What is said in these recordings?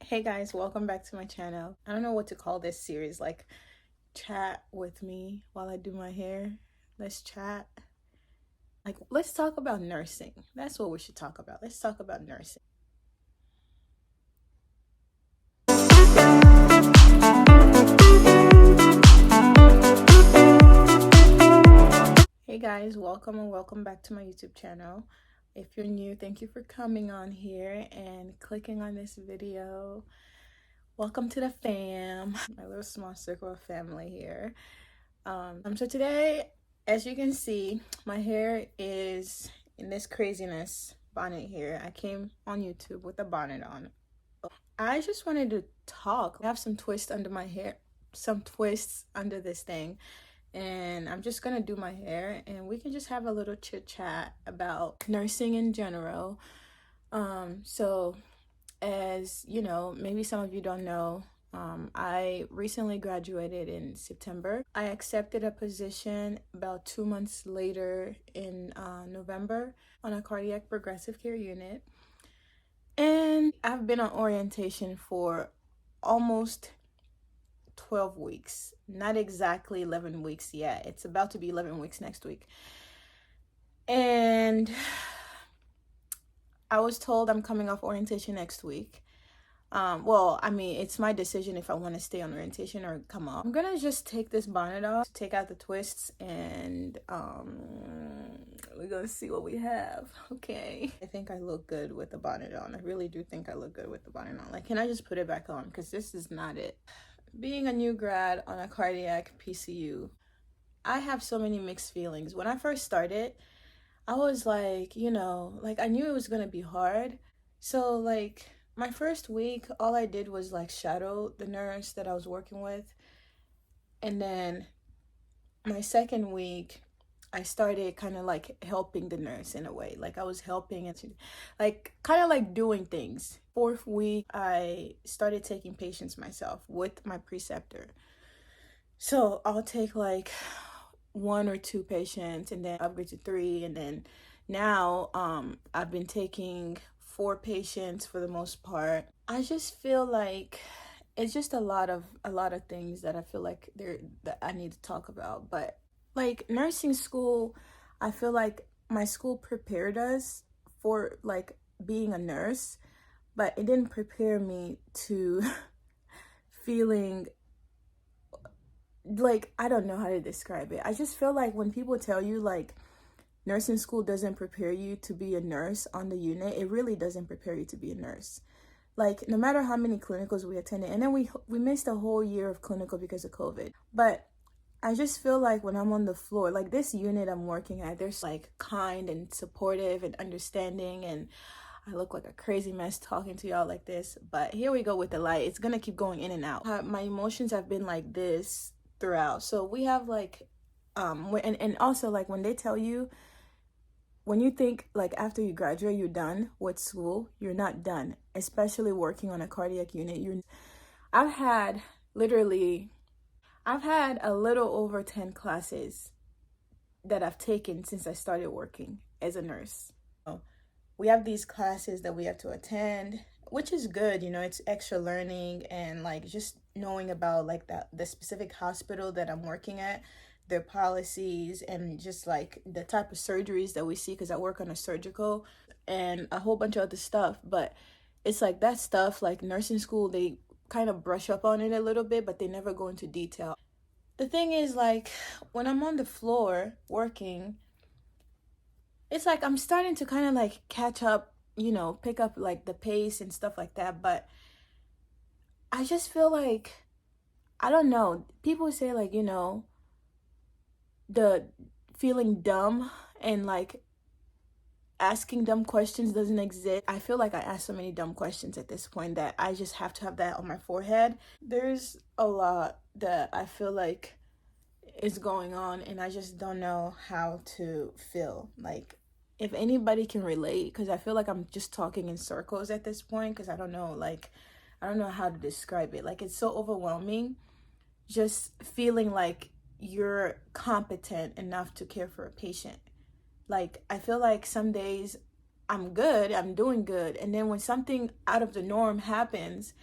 Hey guys, welcome back to my channel. I don't know what to call this series, like chat with me while I do my hair. Let's chat. Like, let's talk about nursing. That's what we should talk about. Let's talk about nursing. Hey guys, welcome and welcome back to my YouTube channel. If you're new, thank you for coming on here and clicking on this video. Welcome to the fam, my little small circle of family here. So today, as you can see, my hair is in this craziness bonnet here. I came on YouTube with a bonnet on. I just wanted to talk. I have some twists under my hair, some twists under this thing, and I'm just gonna do my hair and we can just have a little chit chat about nursing in general. So as you know, maybe some of you don't know, I recently graduated in September. I accepted a position about 2 months later in November on a cardiac progressive care unit. And I've been on orientation for almost 12 weeks. Not exactly 11 weeks yet. It's about to be 11 weeks next week. And I was told I'm coming off orientation next week. Well, I mean, it's my decision if I want to stay on orientation or come off. I'm gonna just take this bonnet off, take out the twists, and we're gonna see what we have. Okay. I think I look good with the bonnet on. I really do think I look good with the bonnet on. Like, can I just put it back on? Because this is not it. Being a new grad on a cardiac PCU, I have so many mixed feelings. When I first started, I was like, like I knew it was gonna be hard. So like my first week, all I did was like shadow the nurse that I was working with. And then my second week, I started kind of like helping the nurse in a way. Like I was helping and like kind of like doing things. Fourth week, I started taking patients myself with my preceptor. So I'll take like 1 or 2 patients and then upgrade to 3, and then now I've been taking 4 patients for the most part. I just feel like it's just a lot of things that I feel like that I need to talk about. But like nursing school, I feel like my school prepared us for like being a nurse, but it didn't prepare me to feeling like, I don't know how to describe it. I just feel like when people tell you like nursing school doesn't prepare you to be a nurse on the unit, it really doesn't prepare you to be a nurse. Like no matter how many clinicals we attended, and then we missed a whole year of clinical because of COVID. But I just feel like when I'm on the floor, like this unit I'm working at, they're like kind and supportive and understanding, and I look like a crazy mess talking to y'all like this, but here we go with the light. It's gonna keep going in and out. My emotions have been like this throughout. So we have like and also like when they tell you, when you think like after you graduate you're done with school, you're not done, especially working on a cardiac unit. I've had a little over 10 classes that I've taken since I started working as a nurse. We have these classes that we have to attend, which is good, it's extra learning and like just knowing about like the specific hospital that I'm working at, their policies, and just like the type of surgeries that we see, because I work on a surgical, and a whole bunch of other stuff. But it's like that stuff, like nursing school, they kind of brush up on it a little bit, but they never go into detail. The thing is, like when I'm on the floor working, it's like I'm starting to kind of like catch up, pick up like the pace and stuff like that. But I just feel like, I don't know, people say like, the feeling dumb and like asking dumb questions doesn't exist. I feel like I ask so many dumb questions at this point that I just have to have that on my forehead. There's a lot that I feel like is going on, and I just don't know how to feel. Like if anybody can relate, because I feel like I'm just talking in circles at this point, because I don't know how to describe it. Like it's so overwhelming just feeling like you're competent enough to care for a patient. Like I feel like some days I'm good, I'm doing good, and then when something out of the norm happens,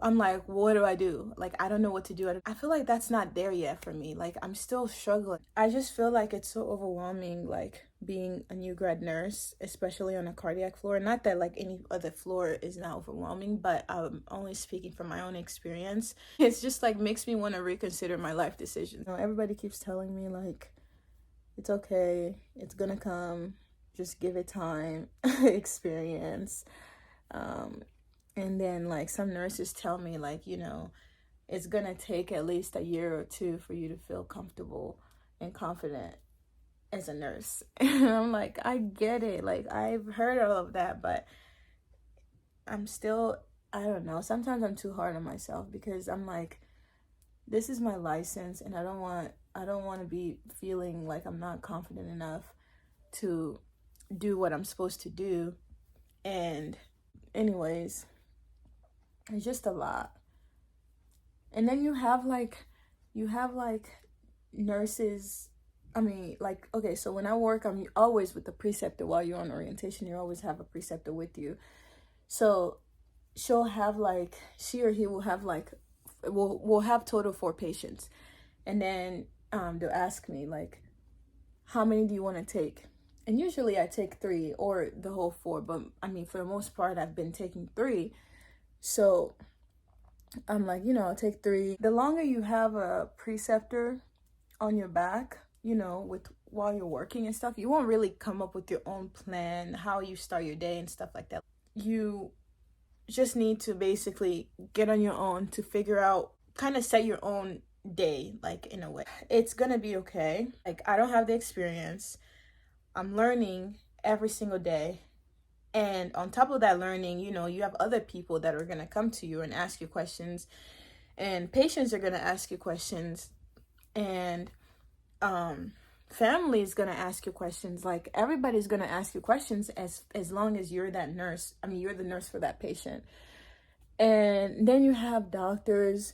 I'm like, what do I do? Like, I don't know what to do. I feel like that's not there yet for me. Like, I'm still struggling. I just feel like it's so overwhelming, like being a new grad nurse, especially on a cardiac floor. Not that like any other floor is not overwhelming, but I'm only speaking from my own experience. It's just like makes me want to reconsider my life decisions. You know, everybody keeps telling me like, it's okay, it's gonna come, just give it time, experience. And then like some nurses tell me like, you know, it's gonna take at least a year or two for you to feel comfortable and confident as a nurse. And I'm like, I get it. Like, I've heard all of that, but I'm still, I don't know. Sometimes I'm too hard on myself because I'm like, this is my license and I don't want to be feeling like I'm not confident enough to do what I'm supposed to do. And anyways, it's just a lot. And then you have like nurses. I mean, like, okay, so when I work, I'm always with the preceptor. While you're on orientation, you always have a preceptor with you. So she'll have like, she or he will have like, we'll have total 4 patients. And then they'll ask me like, how many do you want to take? And usually I take 3 or the whole 4, but I mean, for the most part, I've been taking 3. So I'm like, you know, I'll take 3. The longer you have a preceptor on your back, you know, with while you're working and stuff, you won't really come up with your own plan, how you start your day and stuff like that. You just need to basically get on your own to figure out, kind of set your own day, like in a way. It's gonna be okay. Like, I don't have the experience. I'm learning every single day. And on top of that learning, you know, you have other people that are going to come to you and ask you questions, and patients are going to ask you questions, and family is going to ask you questions. Like, everybody's going to ask you questions as long as you're that nurse. I mean, you're the nurse for that patient. And then you have doctors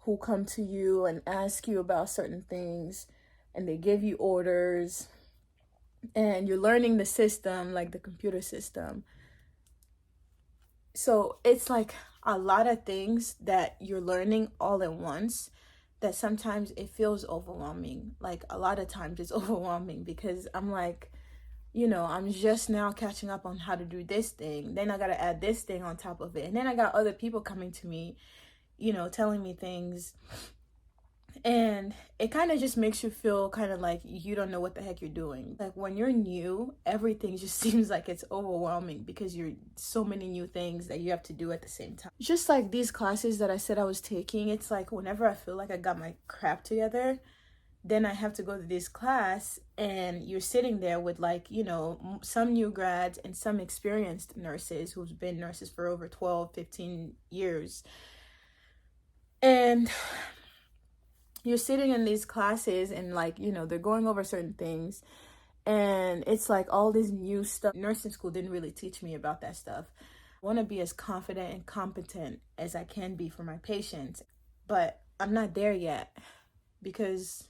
who come to you and ask you about certain things, and they give you orders, and you're learning the system, like the computer system. So it's like a lot of things that you're learning all at once, that sometimes it feels overwhelming. Like, a lot of times it's overwhelming because I'm like, you know, I'm just now catching up on how to do this thing. Then I got to add this thing on top of it. And then I got other people coming to me, you know, telling me things. And it kind of just makes you feel kind of like you don't know what the heck you're doing. Like, when you're new, everything just seems like it's overwhelming because you're so many new things that you have to do at the same time. Just like these classes that I said I was taking, it's like whenever I feel like I got my crap together, then I have to go to this class, and you're sitting there with like, you know, some new grads and some experienced nurses who've been nurses for over 12, 15 years. And you're sitting in these classes and like, you know, they're going over certain things, and it's like all this new stuff. Nursing school didn't really teach me about that stuff. I want to be as confident and competent as I can be for my patients, but I'm not there yet because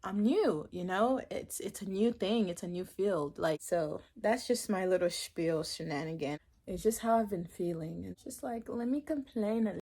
I'm new, you know. It's a new thing, it's a new field. Like, so that's just my little spiel shenanigan. It's just how I've been feeling. It's just like, let me complain a